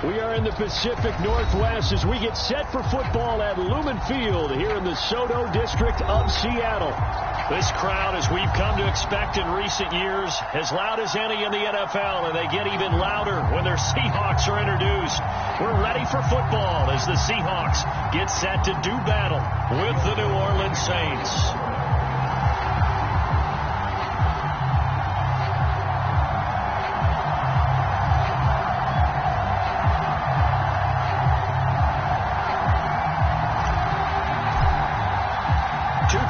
We are in the Pacific Northwest as we get set for football at Lumen Field here in the Soto District of Seattle. This crowd, as we've come to expect in recent years, as loud as any in the NFL, and they get even louder when their Seahawks are introduced. We're ready for football as the Seahawks get set to do battle with the New Orleans Saints.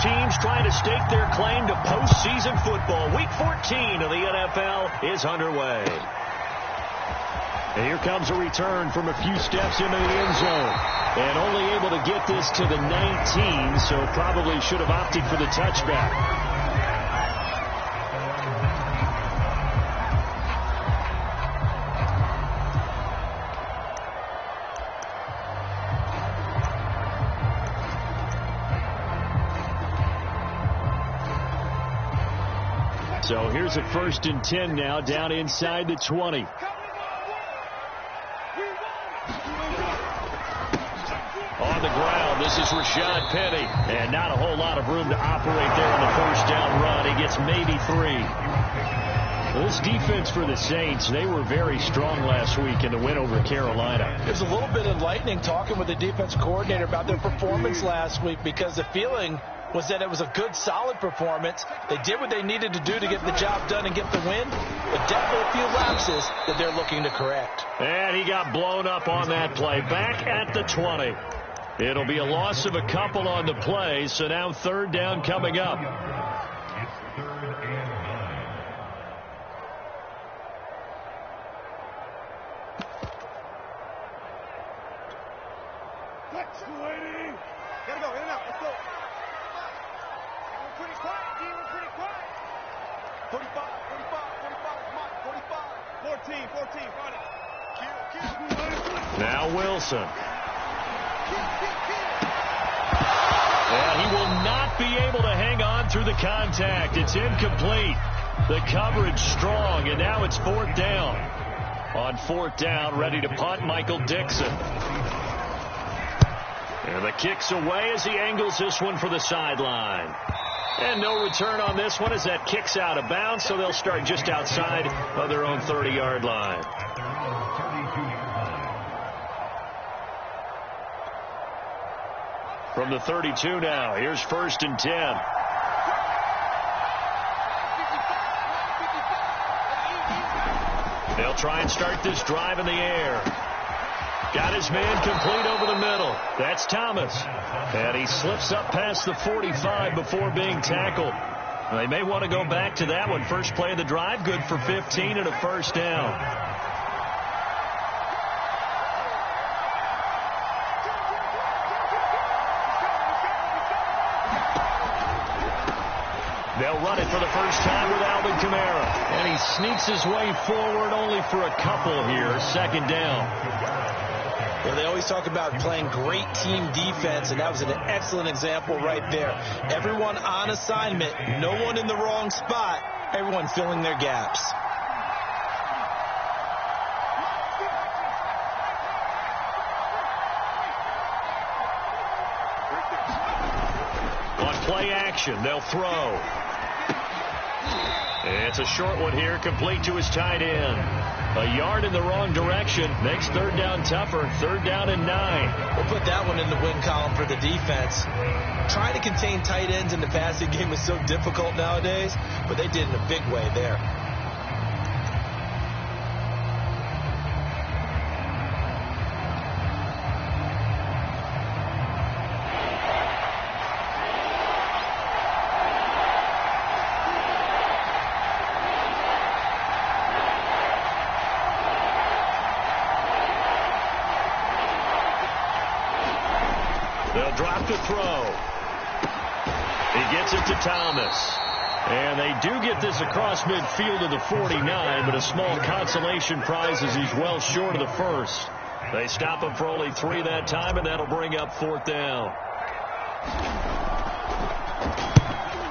Teams trying to stake their claim to postseason football. Week 14 of the NFL is underway. And here comes a return from a few steps into the end zone. And only able to get this to the 19, so probably should have opted for the touchback. So here's a 1st and 10 now, down inside the 20. On the ground, this is Rashad Penny. And not a whole lot of room to operate there on the 1st down run. He gets maybe 3. Well, this defense for the Saints, they were very strong last week in the win over Carolina. It was a little bit enlightening talking with the defense coordinator about their performance last week, because the feeling was that it was a good, solid performance. They did what they needed to do to get the job done and get the win, but definitely a few lapses that they're looking to correct. And he got blown up on that play. Back at the 20. It'll be a loss of a couple on the play, so now 3rd down coming up. Gotta go, in and out, let's go. Pretty quiet, D. We're pretty quiet. 45, come on, 45. 14, run it. Now Wilson. And he will not be able to hang on through the contact. It's incomplete. The coverage strong, and now it's 4th down. On 4th down, ready to punt, Michael Dixon. And the kick's away as he angles this one for the sideline. And no return on this one as that kick's out of bounds, so they'll start just outside of their own 30-yard line. From the 32 now, here's 1st and 10. They'll try and start this drive in the air. Got his man complete over the middle. That's Thomas. And he slips up past the 45 before being tackled. They may want to go back to that one. First play of the drive, good for 15 and a 1st down. They'll run it for the first time with Alvin Kamara. And he sneaks his way forward only for a couple here. 2nd down. Well, they always talk about playing great team defense, and that was an excellent example right there. Everyone on assignment, no one in the wrong spot, everyone filling their gaps. On play action, they'll throw. It's a short one here, complete to his tight end. A yard in the wrong direction makes 3rd down tougher. 3rd down and 9. We'll put that one in the win column for the defense. Trying to contain tight ends in the passing game is so difficult nowadays, but they did in a big way there. They'll drop the throw. He gets it to Thomas. And they do get this across midfield to the 49, but a small consolation prize as he's well short of the 1st. They stop him for only 3 that time, and that'll bring up 4th down.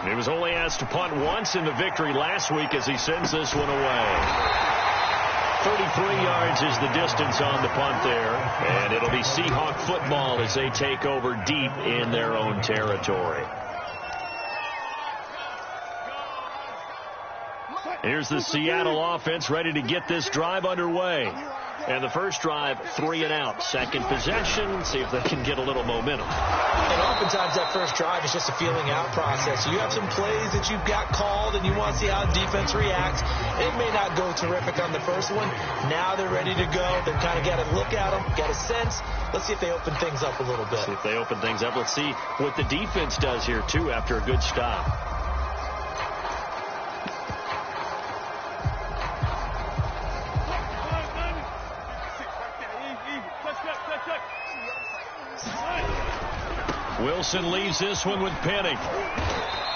He was only asked to punt once in the victory last week as he sends this one away. 33 yards is the distance on the punt there. And it'll be Seahawk football as they take over deep in their own territory. Here's the Seattle offense ready to get this drive underway. And the first drive, 3 and out. Second possession, see if they can get a little momentum. And oftentimes that first drive is just a feeling out process. You have some plays that you've got called and you want to see how defense reacts. It may not go terrific on the first one. Now they're ready to go. They've kind of got to look at them, got a sense. Let's see if they open things up a little bit. See if they open things up. Let's see what the defense does here, too, after a good stop. Wilson leaves this one with Penny.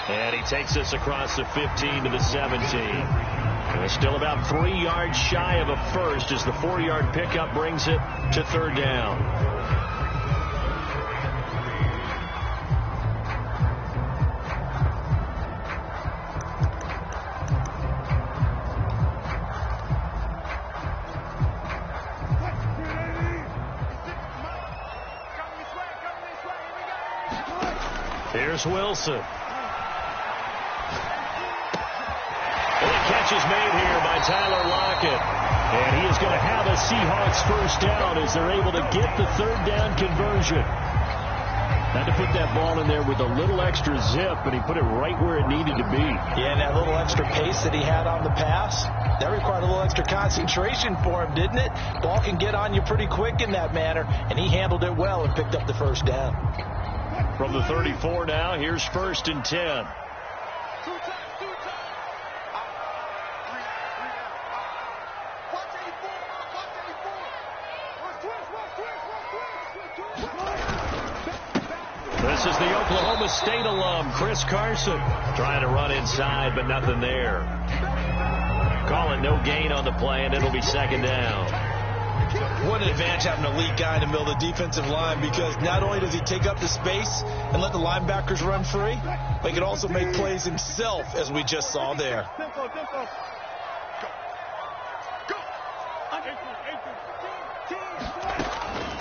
And he takes this across the 15 to the 17. And still about 3 yards shy of a first as the 4-yard pickup brings it to third down. Here's Wilson. And the catch is made here by Tyler Lockett. And he is going to have a Seahawks first down as they're able to get the third down conversion. Had to put that ball in there with a little extra zip, and he put it right where it needed to be. Yeah, and that little extra pace that he had on the pass, that required a little extra concentration for him, didn't it? Ball can get on you pretty quick in that manner, and he handled it well and picked up the first down. From the 34 now, here's 1st and 10. This is the Oklahoma State alum, Chris Carson, trying to run inside, but nothing there. Call it no gain on the play, and it'll be second down. What an advantage having an elite guy in the middle of the defensive line, because not only does he take up the space and let the linebackers run free, but he can also make plays himself, as we just saw there.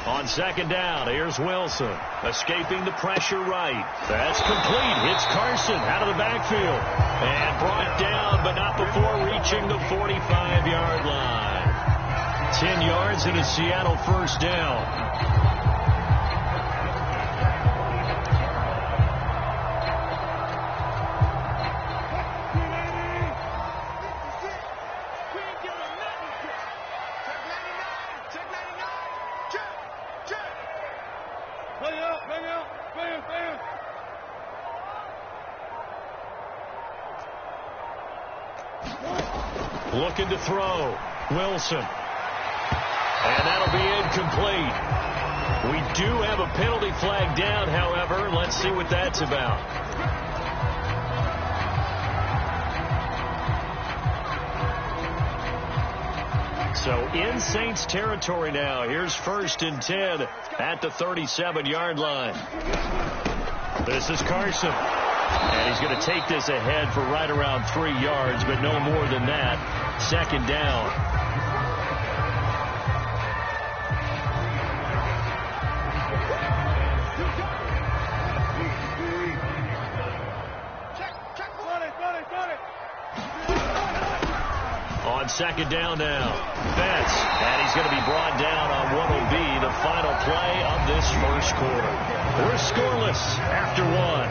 On second down, here's Wilson, escaping the pressure right. That's complete. Hits Carson out of the backfield. And brought down, but not before reaching the 45-yard line. 10 yards and a Seattle first down. Looking to throw. Wilson. And that'll be incomplete. We do have a penalty flag down, however. Let's see what that's about. So in Saints territory now. Here's 1st and 10 at the 37-yard line. This is Carson. And he's going to take this ahead for right around 3 yards, but no more than that. Second down. On second down now, Betts, and he's going to be brought down on what will be the final play of this first quarter. We're scoreless after one.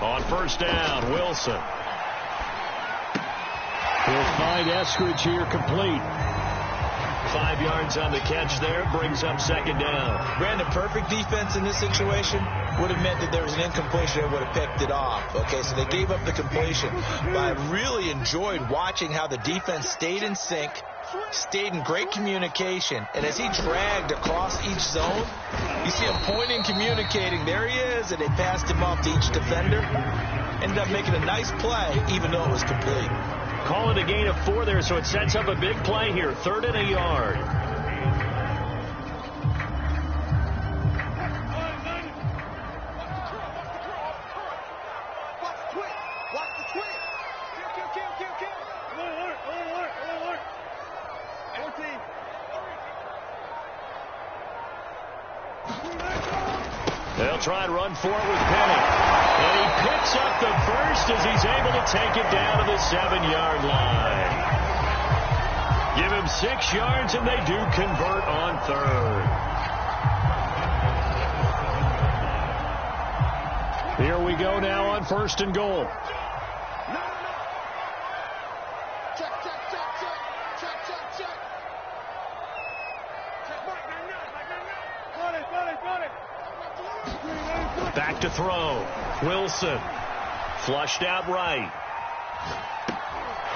On first down, Wilson. He'll find Eskridge here complete. 5 yards on the catch there, brings up second down. Brandon, perfect defense in this situation would have meant that there was an incompletion that would have picked it off. Okay, so they gave up the completion. But I really enjoyed watching how the defense stayed in sync, stayed in great communication, and as he dragged across each zone, you see him pointing, communicating. There he is, and they passed him off to each defender. Ended up making a nice play, even though it was complete. Call it a gain of 4 there, so it sets up a big play here. 3rd and a yard. They'll try and run for it with Penny. And he picks up the first as he's able to take it down to the 7-yard line. Give him 6 yards, and they do convert on third. Here we go now on 1st and goal. Back to throw. Wilson. Flushed out right.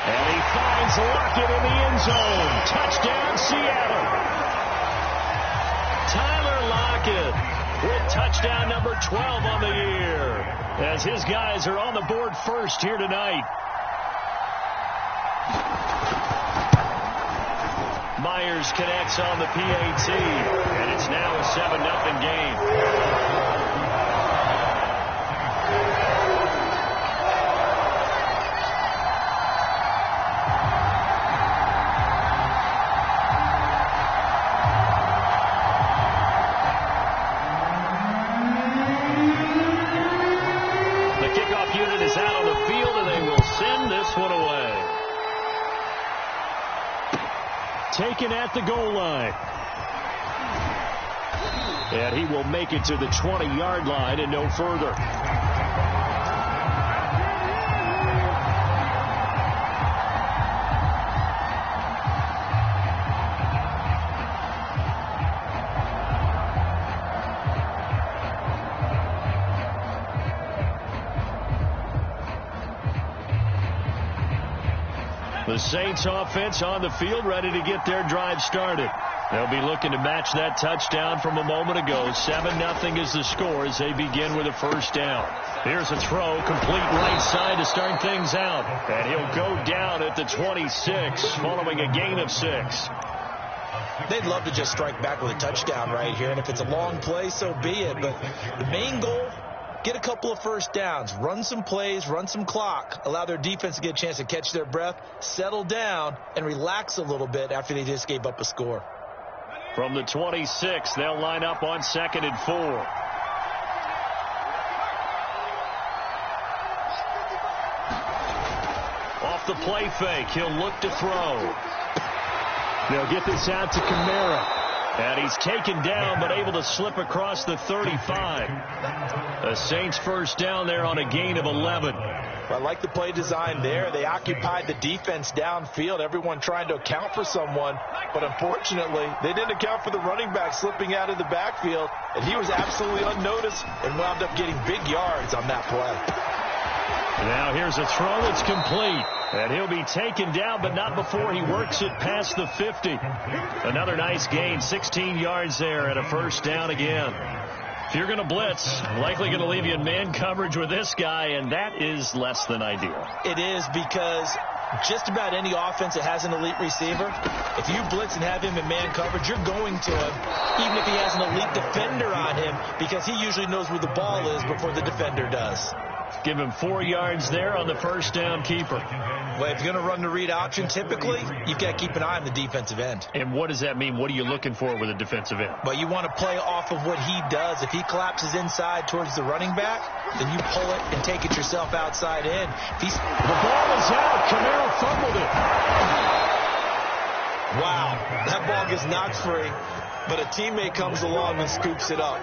And he finds Lockett in the end zone. Touchdown, Seattle. Tyler Lockett with touchdown number 12 on the year, as his guys are on the board first here tonight. Myers connects on the PAT, and it's now a 7-0 game. Taken at the goal line. And he will make it to the 20-yard line and no further. The Saints offense on the field, ready to get their drive started. They'll be looking to match that touchdown from a moment ago. 7-0 is the score as they begin with a first down. Here's a throw, complete right side to start things out. And he'll go down at the 26, following a gain of 6. They'd love to just strike back with a touchdown right here, and if it's a long play, so be it. But the main goal, get a couple of first downs, run some plays, run some clock, allow their defense to get a chance to catch their breath, settle down, and relax a little bit after they just gave up a score. From the 26, they'll line up on 2nd and 4. Off the play fake, he'll look to throw. They'll get this out to Kamara. And he's taken down, but able to slip across the 35. The Saints first down there on a gain of 11. I like the play design there. They occupied the defense downfield, everyone trying to account for someone. But unfortunately, they didn't account for the running back slipping out of the backfield. And he was absolutely unnoticed and wound up getting big yards on that play. Now here's a throw that's complete. And he'll be taken down, but not before he works it past the 50. Another nice gain, 16 yards there, and a first down again. If you're going to blitz, likely going to leave you in man coverage with this guy, and that is less than ideal. It is, because just about any offense that has an elite receiver, if you blitz and have him in man coverage, you're going to him, even if he has an elite defender on him, because he usually knows where the ball is before the defender does. Give him 4 yards there on the first down keeper. Well, if you're going to run the read option, typically, you've got to keep an eye on the defensive end. And what does that mean? What are you looking for with a defensive end? Well, you want to play off of what he does. If he collapses inside towards the running back, then you pull it and take it yourself outside in. The ball is out. Kamara fumbled it. Wow, that ball gets knocked free, but a teammate comes along and scoops it up.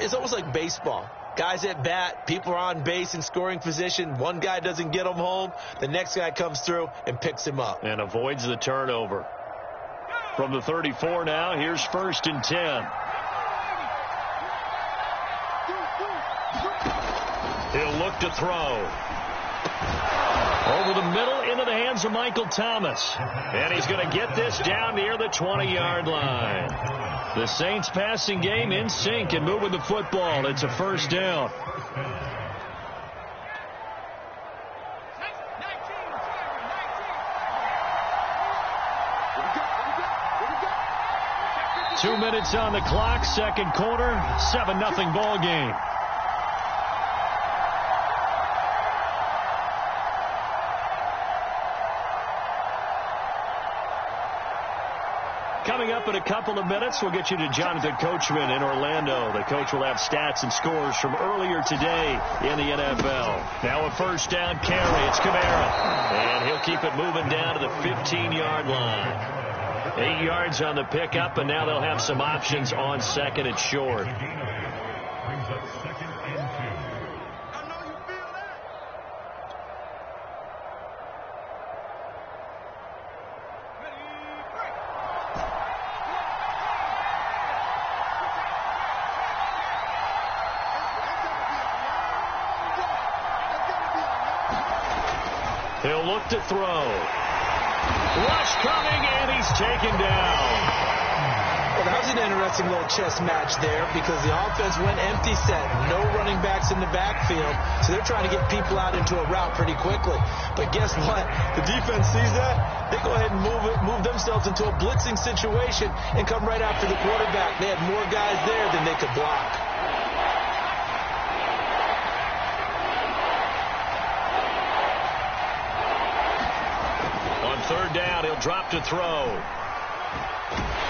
It's almost like baseball. Guys at bat, people are on base in scoring position. One guy doesn't get him home. The next guy comes through and picks him up. And avoids the turnover. From the 34 now, here's 1st and 10. He'll look to throw. Over the middle, into the hands of Michael Thomas. And he's going to get this down near the 20-yard line. The Saints passing game in sync and moving the football. It's a first down. Two minutes on the clock, second quarter, 7-0 ball game. Coming up in a couple of minutes, we'll get you to Jonathan Coachman in Orlando. The coach will have stats and scores from earlier today in the NFL. Now a first down carry. It's Kamara. And he'll keep it moving down to the 15-yard line. 8 yards on the pickup, and now they'll have some options on second and short. He'll look to throw. Rush coming, and he's taken down. Well, that was an interesting little chess match there because the offense went empty set. No running backs in the backfield, so they're trying to get people out into a route pretty quickly. But guess what? The defense sees that. They go ahead and move themselves into a blitzing situation and come right after the quarterback. They had more guys there than they could block. Third down, he'll drop to throw.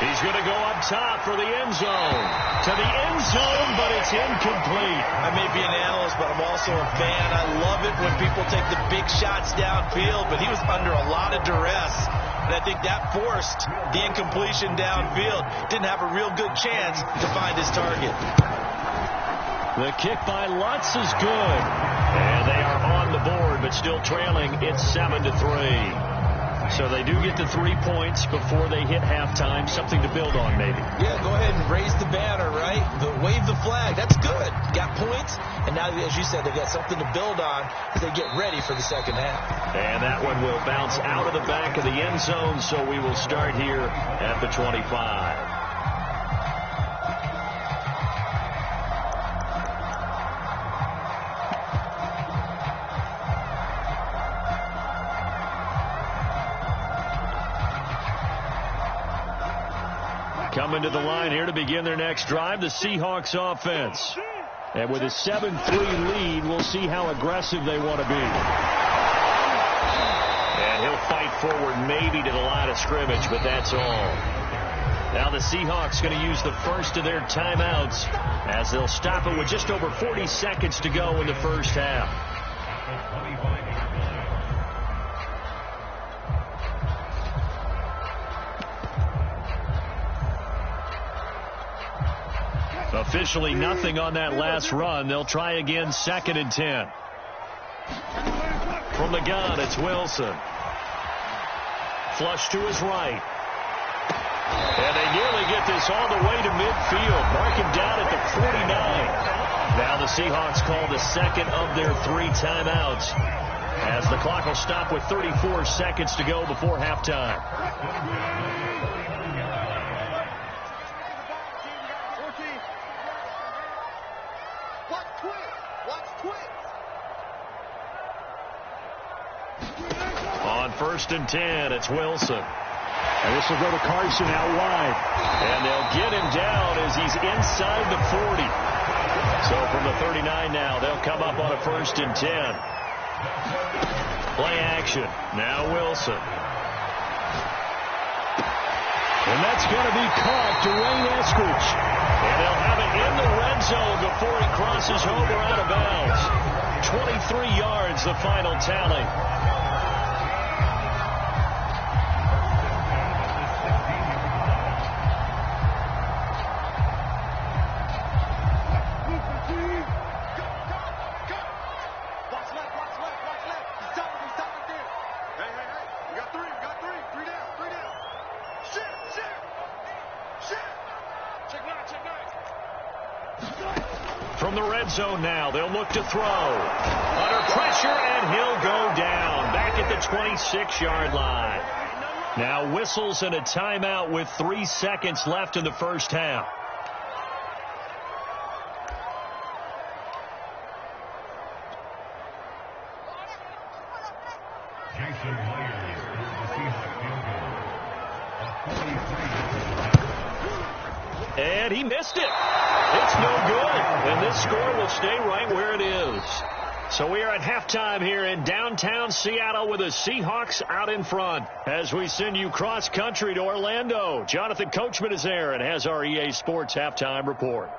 He's going to go up top for the end zone. To the end zone, but it's incomplete. I may be an analyst, but I'm also a fan. I love it when people take the big shots downfield, but he was under a lot of duress. And I think that forced the incompletion downfield. Didn't have a real good chance to find his target. The kick by Lutz is good. And they are on the board, but still trailing. It's 7-3. So they do get the 3 points before they hit halftime. Something to build on, maybe. Yeah, go ahead and raise the banner, right? Wave the flag. That's good. Got points. And now, as you said, they got something to build on as they get ready for the second half. And that one will bounce out of the back of the end zone. So we will start here at the 25. Coming to the line here to begin their next drive, the Seahawks offense. And with a 7-3 lead, we'll see how aggressive they want to be. And he'll fight forward maybe to the line of scrimmage, but that's all. Now the Seahawks going to use the first of their timeouts as they'll stop it with just over 40 seconds to go in the first half. Officially nothing on that last run. They'll try again, 2nd and 10. From the gun, it's Wilson. Flush to his right. And they nearly get this all the way to midfield. Mark him down at the 49. Now the Seahawks call the second of their 3 timeouts as the clock will stop with 34 seconds to go before halftime. On 1st and 10, it's Wilson. And this will go to Carson out wide. And they'll get him down as he's inside the 40. So from the 39 now, they'll come up on a 1st and 10. Play action. Now Wilson. And that's going to be caught. Dwayne Eskridge. And they'll have it in the red zone before he crosses over out of bounds. 23 yards, the final tally. From the red zone now, they'll look to throw. Under pressure, and he'll go down. Back at the 26-yard line. Now whistles and a timeout with 3 seconds left in the first half. And he missed it. It's no good. And this score will stay right where it is. So we are at halftime here in downtown Seattle with the Seahawks out in front. As we send you cross-country to Orlando, Jonathan Coachman is there and has our EA Sports halftime report.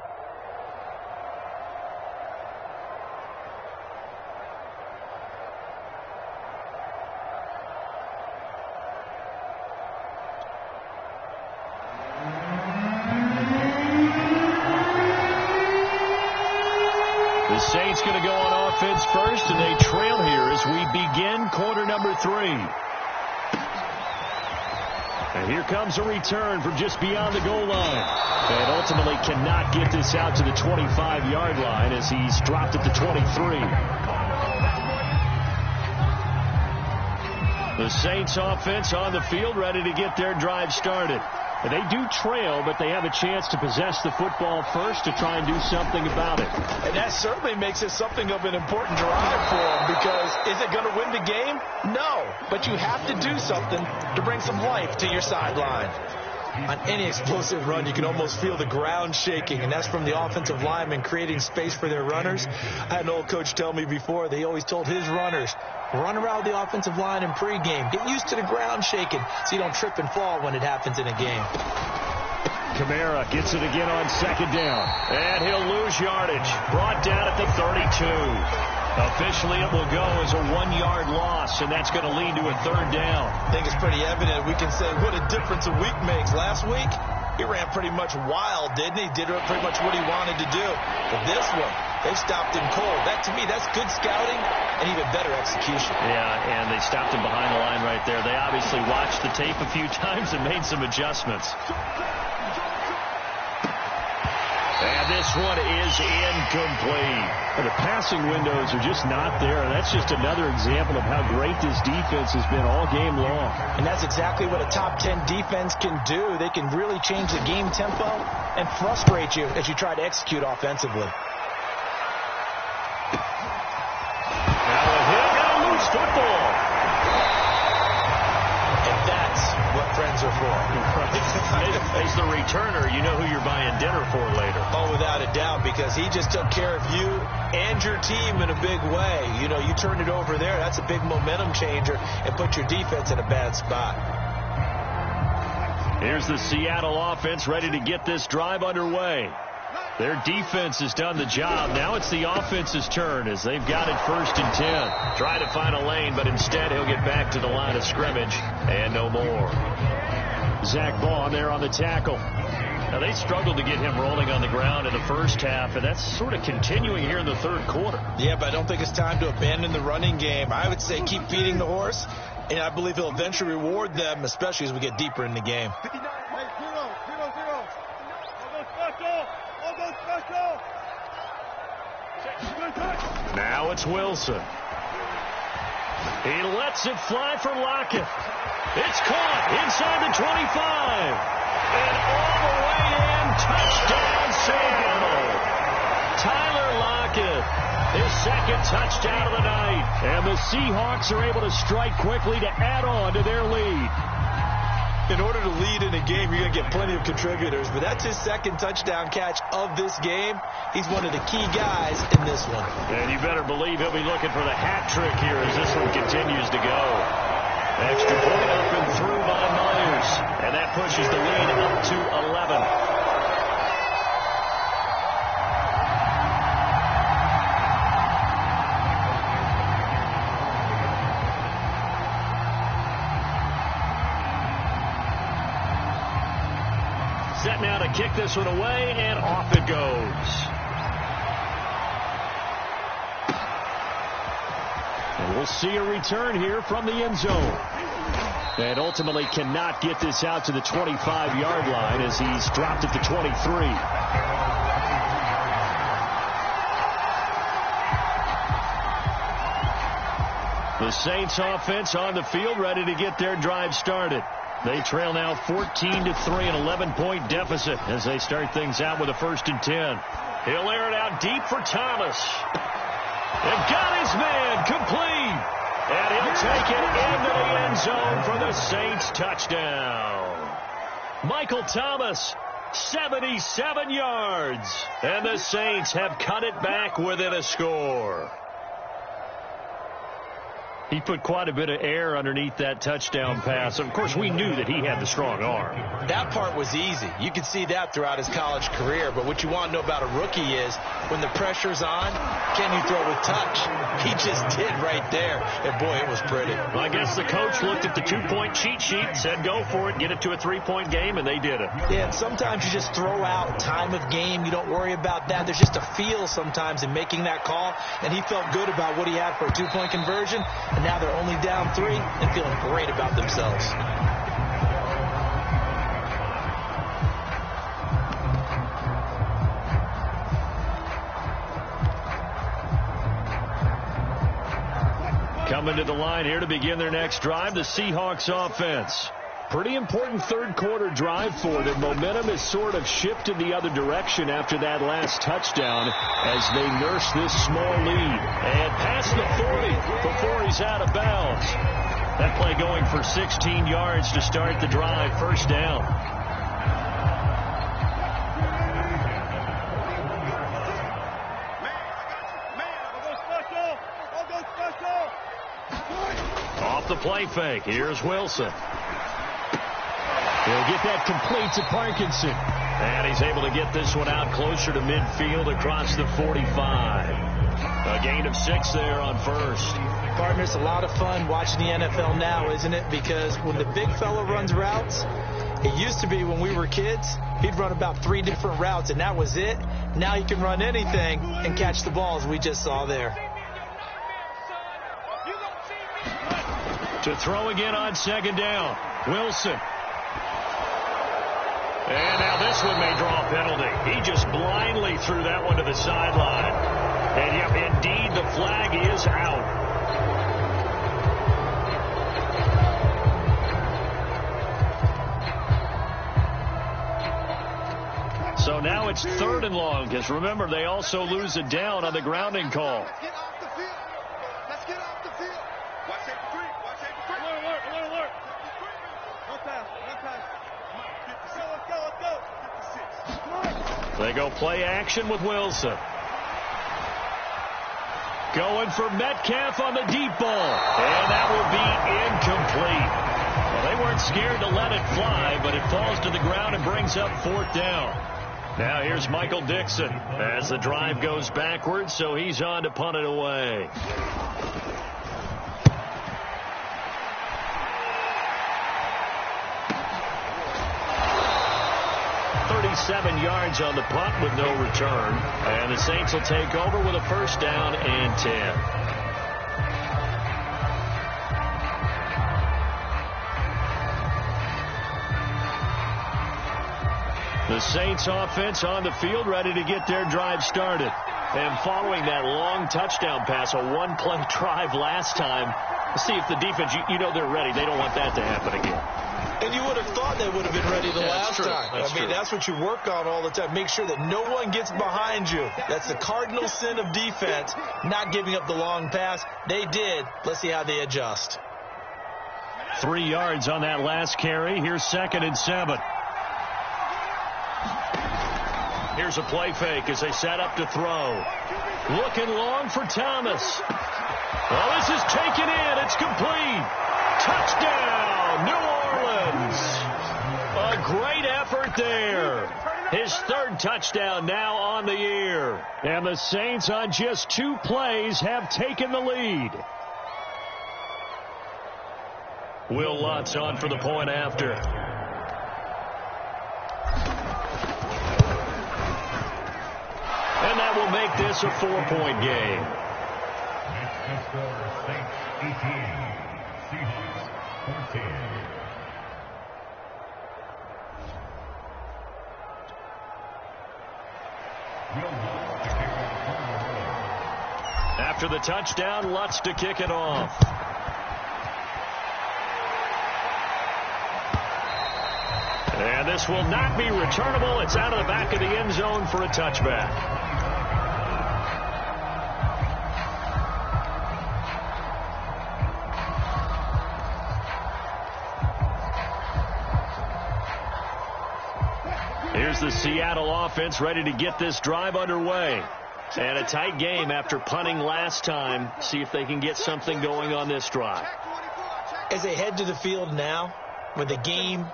The Saints going to go on offense first, and they trail here as we begin quarter number 3. And here comes a return from just beyond the goal line. And ultimately cannot get this out to the 25-yard line as he's dropped at the 23. The Saints offense on the field, ready to get their drive started. And they do trail, but they have a chance to possess the football first to try and do something about it. And that certainly makes it something of an important drive for them, because is it going to win the game? No, but you have to do something to bring some life to your sideline. On any explosive run, you can almost feel the ground shaking, and that's from the offensive linemen creating space for their runners. I had an old coach tell me before, they always told his runners, run around the offensive line in pregame. Get used to the ground shaking so you don't trip and fall when it happens in a game. Kamara gets it again on second down, and he'll lose yardage. Brought down at the 32. Officially, it will go as a 1-yard loss, and that's going to lead to a third down. I think it's pretty evident. We can say what a difference a week makes. Last week, he ran pretty much wild, didn't he? Did pretty much what he wanted to do. But this one, they stopped him cold. That, to me, that's good scouting and even better execution. Yeah, and they stopped him behind the line right there. They obviously watched the tape a few times and made some adjustments. And this one is incomplete. The passing windows are just not there. That's just another example of how great this defense has been all game long. And that's exactly what a top 10 defense can do. They can really change the game tempo and frustrate you as you try to execute offensively. Now a hit and a loose football. And that's what friends are for. As the returner, you know who you're buying dinner for later. Oh, without a doubt, because he just took care of you and your team in a big way. You know, you turned it over there. That's a big momentum changer and put your defense in a bad spot. Here's the Seattle offense ready to get this drive underway. Their defense has done the job. Now it's the offense's turn as they've got it 1st and 10. Try to find a lane, but instead he'll get back to the line of scrimmage and no more. Zach Vaughn there on the tackle. Now they struggled to get him rolling on the ground in the first half, and that's sort of continuing here in the third quarter. Yeah, but I don't think it's time to abandon the running game. I would say keep feeding the horse, and I believe he'll eventually reward them, especially as we get deeper in the game. 59, 0, 0, 0. All go special. Now it's Wilson. He lets it fly for Lockett. It's caught inside the 25. And all the way in, touchdown Seattle. Tyler Lockett, his second touchdown of the night. And the Seahawks are able to strike quickly to add on to their lead. In order to lead in a game, you're going to get plenty of contributors, but that's his second touchdown catch of this game. He's one of the key guys in this one. And you better believe he'll be looking for the hat trick here as this one continues to go. Extra point up and through by Myers. And that pushes the lead up to 11. Set now to kick this one away, and off it goes. And we'll see a return here from the end zone. And ultimately cannot get this out to the 25-yard line as he's dropped at the 23. The Saints offense on the field ready to get their drive started. They trail now 14-3, an 11-point deficit as they start things out with a 1st and 10. He'll air it out deep for Thomas. They've got his man complete. And he'll take it into the end zone for the Saints touchdown. Michael Thomas, 77 yards. And the Saints have cut it back within a score. He put quite a bit of air underneath that touchdown pass. Of course, we knew that he had the strong arm. That part was easy. You could see that throughout his college career. But what you want to know about a rookie is when the pressure's on, can you throw with touch? He just did right there. And, boy, it was pretty. Well, I guess the coach looked at the 2-point cheat sheet, said go for it, get it to a 3-point game, and they did it. Yeah, and sometimes you just throw out time of game. You don't worry about that. There's just a feel sometimes in making that call. And he felt good about what he had for a 2-point conversion. And now they're only down 3 and feeling great about themselves. Coming to the line here to begin their next drive, the Seahawks offense. Pretty important third-quarter drive for them. Momentum has sort of shifted the other direction after that last touchdown as they nurse this small lead. And past the 40 before he's out of bounds. That play going for 16 yards to start the drive. First down. Off the play fake. Here's Wilson. He'll get that complete to Parkinson. And he's able to get this one out closer to midfield across the 45. A gain of 6 there on first. Partner, it's a lot of fun watching the NFL now, isn't it? Because when the big fella runs routes, it used to be when we were kids, he'd run about 3 different routes, and that was it. Now he can run anything and catch the balls we just saw there. To throw again on second down. Wilson. And now this one may draw a penalty. He just blindly threw that one to the sideline. And yep, indeed, the flag is out. So now it's 3rd and long, because remember, they also lose a down on the grounding call. Let's get off the field. Let's get off the field. Watch it for 3. Watch it for 3. Alert. No pass. Let's go. 56. They go play action with Wilson. Going for Metcalf on the deep ball. And that will be incomplete. Well, they weren't scared to let it fly, but it falls to the ground and brings up 4th down. Now here's Michael Dixon as the drive goes backwards, so he's on to punt it away. 37 yards on the punt with no return. And the Saints will take over with a first down and 10. The Saints offense on the field, ready to get their drive started. And following that long touchdown pass, a one-play drive last time, let's see if the defense, you know they're ready. They don't want that to happen again. And you would have thought they would have been ready the last time. That's what you work on all the time. Make sure that no one gets behind you. That's the cardinal sin of defense, not giving up the long pass. They did. Let's see how they adjust. 3 yards on that last carry. Here's 2nd and 7. Here's a play fake as they set up to throw. Looking long for Thomas. Well, this is taken in. It's complete. Touchdown, New Orleans. A great effort there. His 3rd touchdown now on the year. And the Saints on just 2 plays have taken the lead. Will Lutz on for the point after. And that will make this a 4-point game. After the touchdown, Lutz to kick it off. And this will not be returnable. It's out of the back of the end zone for a touchback. Here's the Seattle offense ready to get this drive underway. And a tight game after punting last time. See if they can get something going on this drive. As they head to the field now, with the game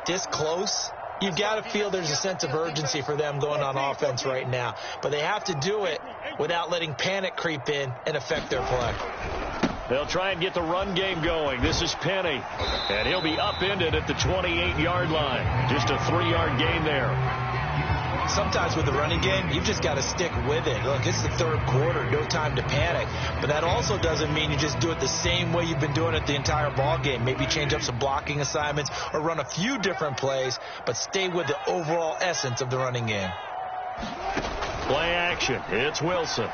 this close, you've got to feel there's a sense of urgency for them going on offense right now. But they have to do it without letting panic creep in and affect their play. They'll try and get the run game going. This is Penny. And he'll be upended at the 28-yard line. Just a 3-yard gain there. Sometimes with the running game, you've just got to stick with it. Look, it's the third quarter, no time to panic. But that also doesn't mean you just do it the same way you've been doing it the entire ball game. Maybe change up some blocking assignments or run a few different plays, but stay with the overall essence of the running game. Play action. It's Wilson.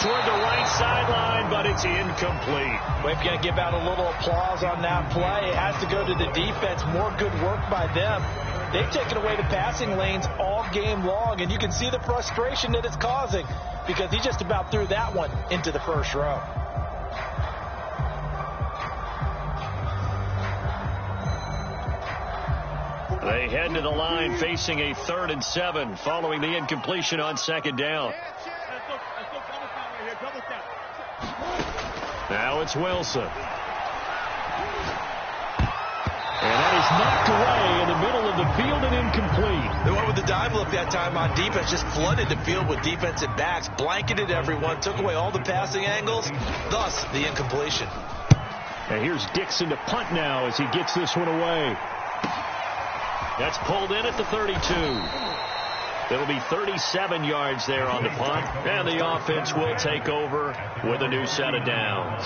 Toward the right sideline, but it's incomplete. We've got to give out a little applause on that play. It has to go to the defense. More good work by them. They've taken away the passing lanes all game long, and you can see the frustration that it's causing because he just about threw that one into the first row. They head to the line facing a 3rd and 7 following the incompletion on 2nd down. Now it's Wilson. And that is knocked away in the middle of the field and incomplete. They went with the dive look that time on defense, just flooded the field with defensive backs, blanketed everyone, took away all the passing angles, thus the incompletion. And here's Dixon to punt now as he gets this one away. That's pulled in at the 32. It'll be 37 yards there on the punt, and the offense will take over with a new set of downs.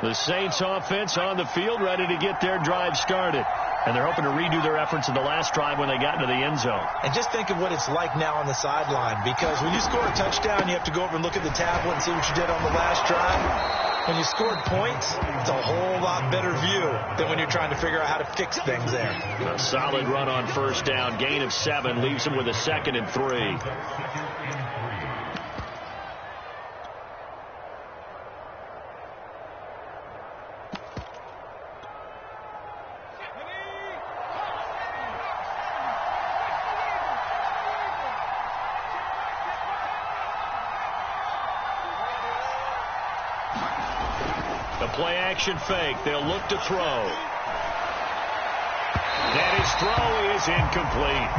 The Saints offense on the field ready to get their drive started. And they're hoping to redo their efforts in the last drive when they got into the end zone. And just think of what it's like now on the sideline, because when you score a touchdown, you have to go over and look at the tablet and see what you did on the last drive. When you scored points, it's a whole lot better view than when you're trying to figure out how to fix things there. A solid run on 1st down. Gain of 7 leaves them with a 2nd and 3. Play action fake. They'll look to throw. And his throw is incomplete.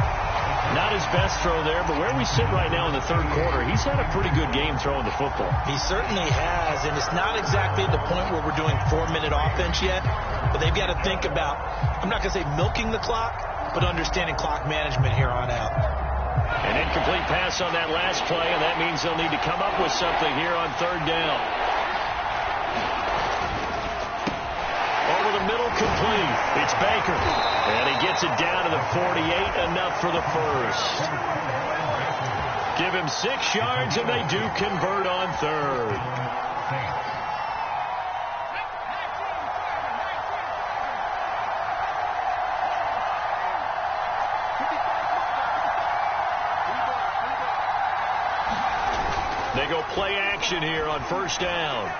Not his best throw there, but where we sit right now in the 3rd quarter, he's had a pretty good game throwing the football. He certainly has, and it's not exactly the point where we're doing 4-minute offense yet, but they've got to think about, I'm not going to say milking the clock, but understanding clock management here on out. An incomplete pass on that last play, and that means they'll need to come up with something here on 3rd down. Over the middle, complete. It's Baker. And he gets it down to the 48, enough for the first. Give him 6 yards, and they do convert on 3rd. They go play action here on 1st down.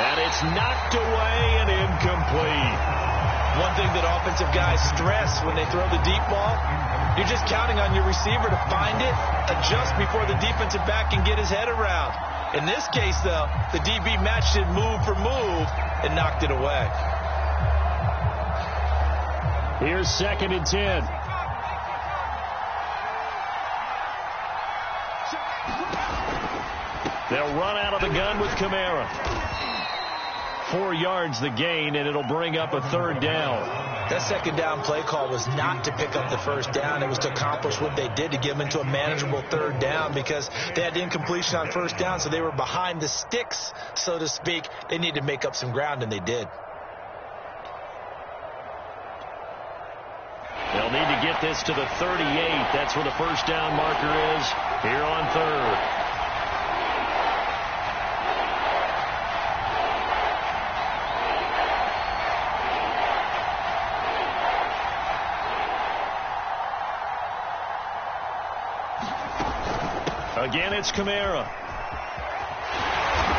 And it's knocked away and incomplete. One thing that offensive guys stress when they throw the deep ball, you're just counting on your receiver to find it, adjust before the defensive back can get his head around. In this case, though, the DB matched it move for move and knocked it away. Here's 2nd and 10. They'll run out of the gun with Kamara. 4 yards the gain, and it'll bring up a 3rd down. That 2nd down play call was not to pick up the 1st down. It was to accomplish what they did, to get them into a manageable 3rd down, because they had the incompletion on 1st down, so they were behind the sticks, so to speak. They needed to make up some ground, and they did. They'll need to get this to the 38. That's where the 1st down marker is here on 3rd. Again, it's Kamara.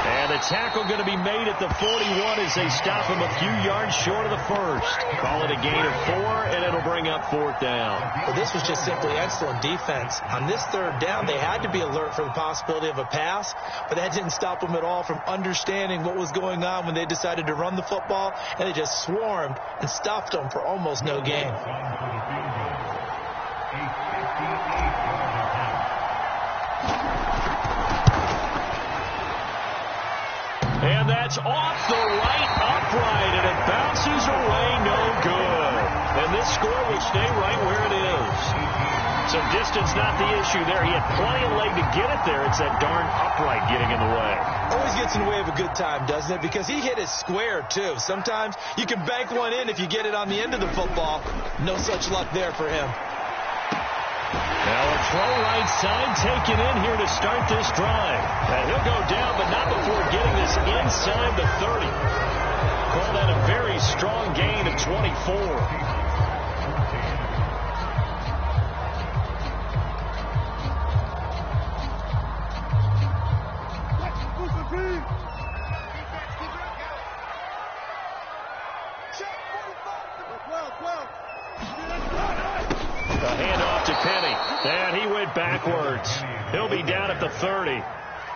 And the tackle going to be made at the 41 as they stop him a few yards short of the first. Call it a gain of 4, and it'll bring up 4th down. Well, this was just simply excellent defense. On this 3rd down, they had to be alert for the possibility of a pass, but that didn't stop them at all from understanding what was going on when they decided to run the football, and they just swarmed and stuffed them for almost no gain. And that's off the right upright, and it bounces away no good. And this score will stay right where it is. So distance not the issue there. He had plenty of leg to get it there. It's that darn upright getting in the way. Always gets in the way of a good time, doesn't it? Because he hit it square, too. Sometimes you can bank one in if you get it on the end of the football. No such luck there for him. Now a throw right side taken in here to start this drive. And he'll go down, but not before getting this inside the 30. Call that a very strong gain of 24. Backwards. He'll be down at the 30.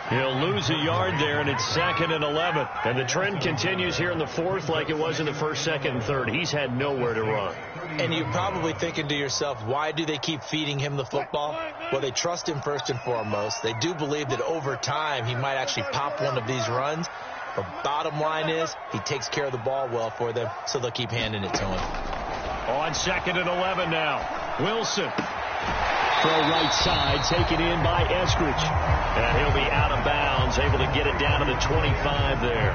He'll lose a yard there, and it's 2nd and 11. And the trend continues here in the 4th like it was in the 1st, 2nd, and 3rd. He's had nowhere to run. And you're probably thinking to yourself, why do they keep feeding him the football? Well, they trust him first and foremost. They do believe that over time he might actually pop one of these runs. But bottom line is he takes care of the ball well for them, so they'll keep handing it to him. On 2nd and 11 now. Wilson. Throw right side, taken in by Eskridge. And he'll be out of bounds, able to get it down to the 25 there.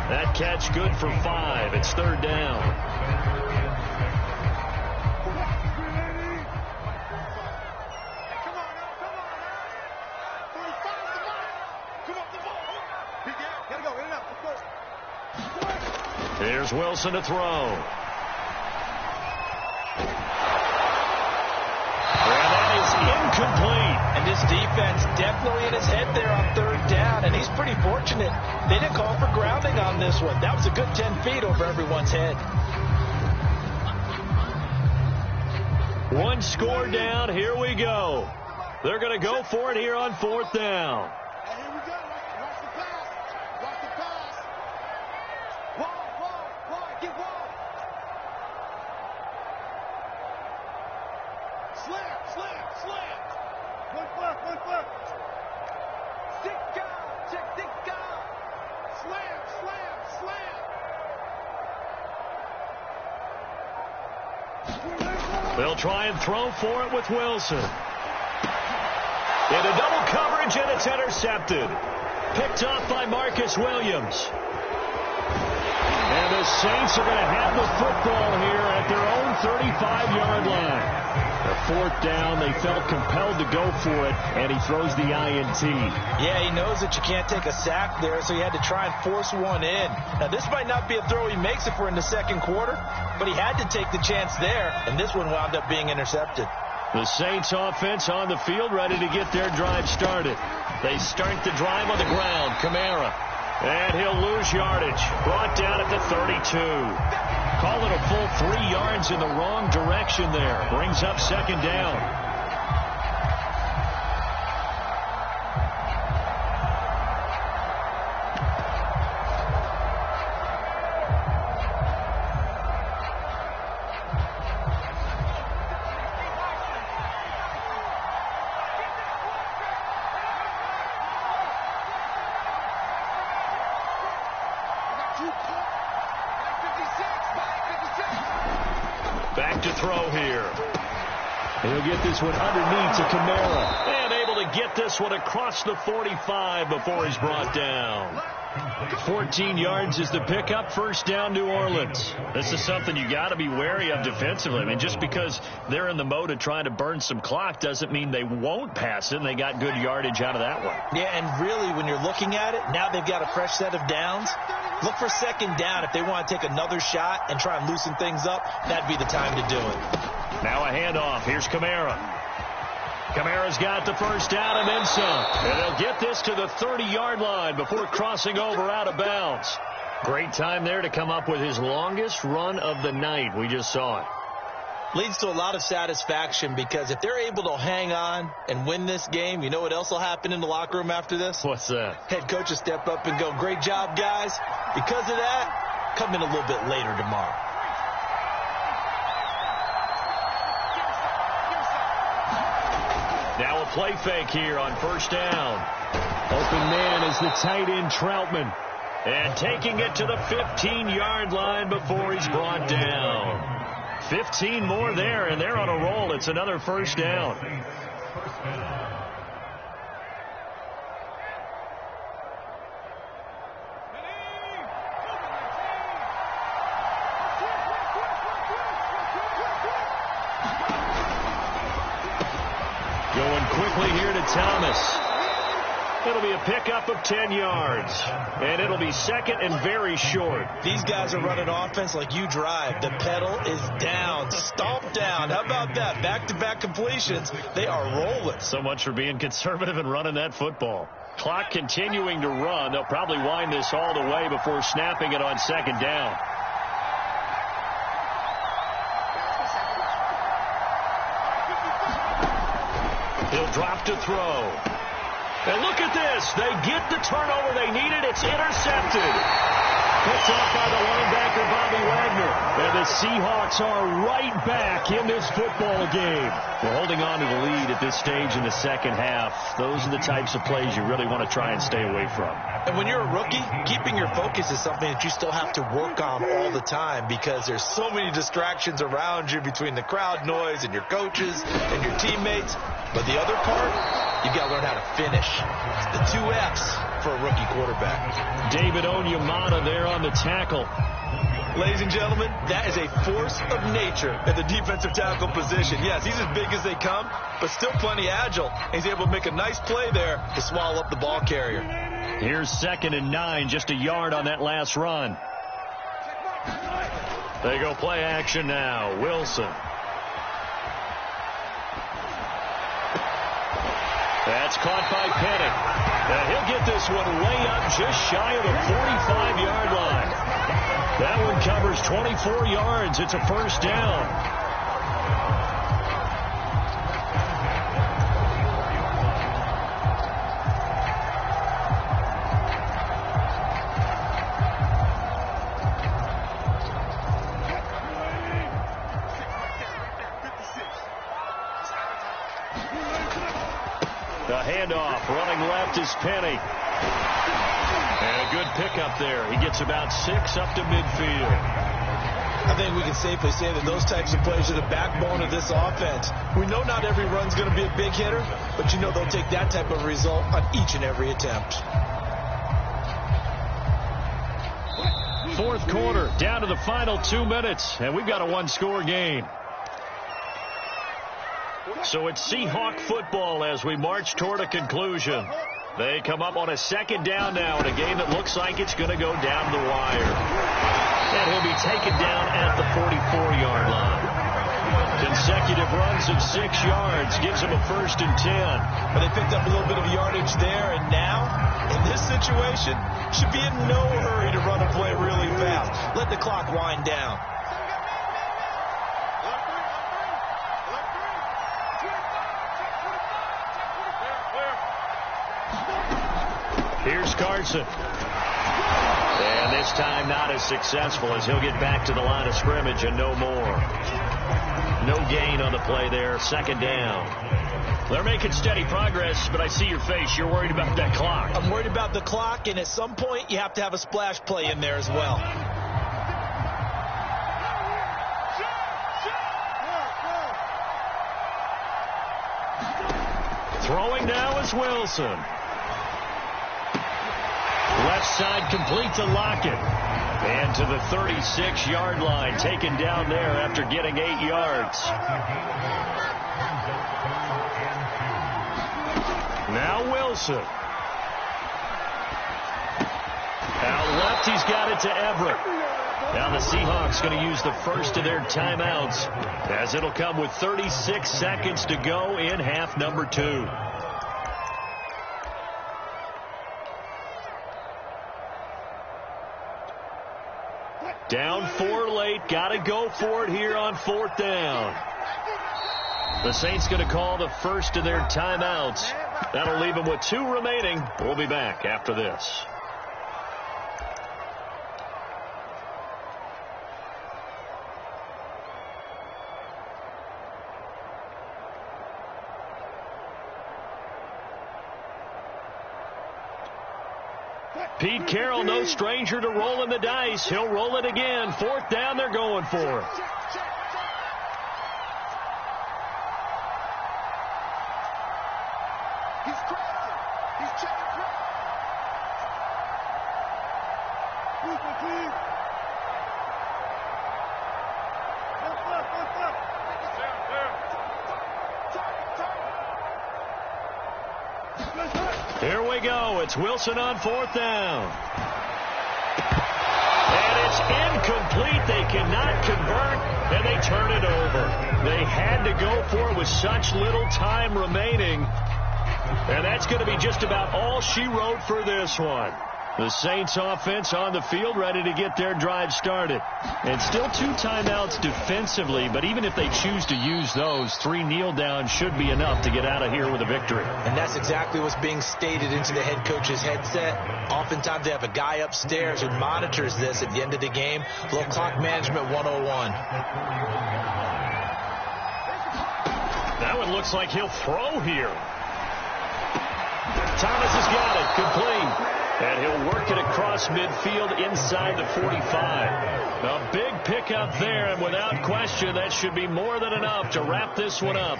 That catch good for 5. It's 3rd down. Here's Wilson to throw. Incomplete. And this defense definitely in his head there on 3rd down, and he's pretty fortunate. They didn't call for grounding on this one. That was a good 10 feet over everyone's head. 1 score down. Here we go. They're going to go for it here on 4th down. Here we go. Watch the pass. Watch the pass. Wall. Get wall. Slam. One foot. Stick down. Slam. They'll try and throw for it with Wilson. Into double coverage, and it's intercepted. Picked off by Marcus Williams. And the Saints are going to have the football here at their own 35-yard line. The 4th down, they felt compelled to go for it, and he throws the INT. Yeah, he knows that you can't take a sack there, so he had to try and force one in. Now, this might not be a throw he makes if we're in the 2nd quarter, but he had to take the chance there, and this one wound up being intercepted. The Saints offense on the field, ready to get their drive started. They start the drive on the ground. Kamara. And he'll lose yardage. Brought down at the 32. Call it a full 3 yards in the wrong direction there. Brings up 2nd down. Back to throw here. He'll get this one underneath to Kamara. And able to get this one across the 45 before he's brought down. 14 yards is the pickup. 1st down, New Orleans. This is something you got to be wary of defensively. I mean, just because they're in the mode of trying to burn some clock doesn't mean they won't pass it, and they got good yardage out of that one. Yeah, and really, when you're looking at it, now they've got a fresh set of downs. Look for 2nd down. If they want to take another shot and try and loosen things up, that'd be the time to do it. Now a handoff. Here's Kamara. Kamara's got the first down and then some. And they'll get this to the 30-yard line before crossing over out of bounds. Great time there to come up with his longest run of the night. We just saw it. Leads to a lot of satisfaction because if they're able to hang on and win this game, you know what else will happen in the locker room after this? What's that? Head coach will step up and go, great job, guys. Because of that, come in a little bit later tomorrow. Now a play fake here on first down. Open man is the tight end Troutman. And taking it to the 15-yard line before he's brought down. 15 more there, and they're on a roll. It's another first down. Going quickly here to Thomas. It'll be a pickup of 10 yards. And it'll be second and very short. These guys are running offense like you drive. The pedal is down. Stomp down. How about that? Back-to-back completions. They are rolling. So much for being conservative and running that football. Clock continuing to run. They'll probably wind this all the way before snapping it on second down. He'll drop to throw. And look at this. They get the turnover they needed. It's intercepted. Picked off by the linebacker, Bobby Wagner. And the Seahawks are right back in this football game. We're holding on to the lead at this stage in the second half. Those are the types of plays you really want to try and stay away from. And when you're a rookie, keeping your focus is something that you still have to work on all the time because there's so many distractions around you between the crowd noise and your coaches and your teammates. But the other part, you've got to learn how to finish. It's the 2 F's for a rookie quarterback. David Onyemata there on the tackle. Ladies and gentlemen, that is a force of nature at the defensive tackle position. Yes, he's as big as they come, but still plenty agile. He's able to make a nice play there to swallow up the ball carrier. Here's 2nd and 9, just a yard on that last run. They go play action now. Wilson. That's caught by Penny. And he'll get this one way up just shy of the 45-yard line. That one covers 24 yards. It's a first down. The handoff, running left is Penny. And a good pickup there. He gets about 6 up to midfield. I think we can safely say that those types of plays are the backbone of this offense. We know not every run's going to be a big hitter, but you know they'll take that type of result on each and every attempt. Fourth quarter, down to the final 2 minutes, and we've got a one-score game. So it's Seahawk football as we march toward a conclusion. They come up on a second down now in a game that looks like it's going to go down the wire. And he'll be taken down at the 44-yard line. Consecutive runs of 6 yards gives him a 1st and 10. But they picked up a little bit of yardage there, and now, in this situation, should be in no hurry to run a play really fast. Let the clock wind down. Here's Carson. And this time not as successful as he'll get back to the line of scrimmage and no more. No gain on the play there. Second down. They're making steady progress, but I see your face. You're worried about that clock. I'm worried about the clock, and at some point you have to have a splash play in there as well. Throwing now is Wilson. Left side complete to Lockett. And to the 36-yard line, taken down there after getting 8 yards. Now Wilson. Out left, he's got it to Everett. Now the Seahawks going to use the first of their timeouts, as it'll come with 36 seconds to go in half number 2. Down 4 late. Got to go for it here on 4th down. The Saints going to call the first of their timeouts. That'll leave them with 2 remaining. We'll be back after this. Pete Carroll, no stranger to rolling the dice. He'll roll it again. 4th down, they're going for it. He's crazy. He's checking crazy. Brooklyn, please. Here we go. It's Wilson on 4th down. And it's incomplete. They cannot convert, and they turn it over. They had to go for it with such little time remaining. And that's going to be just about all she wrote for this one. The Saints offense on the field, ready to get their drive started. And still 2 timeouts defensively, but even if they choose to use those, 3 kneel downs should be enough to get out of here with a victory. And that's exactly what's being stated into the head coach's headset. Oftentimes they have a guy upstairs who monitors this at the end of the game. A little clock management 101. That one looks like he'll throw here. Thomas has got it, complete. And he'll work it across midfield inside the 45. A big pickup there, and without question, that should be more than enough to wrap this one up.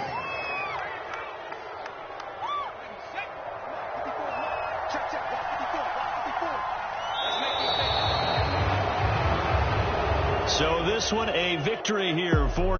So this one, a victory here for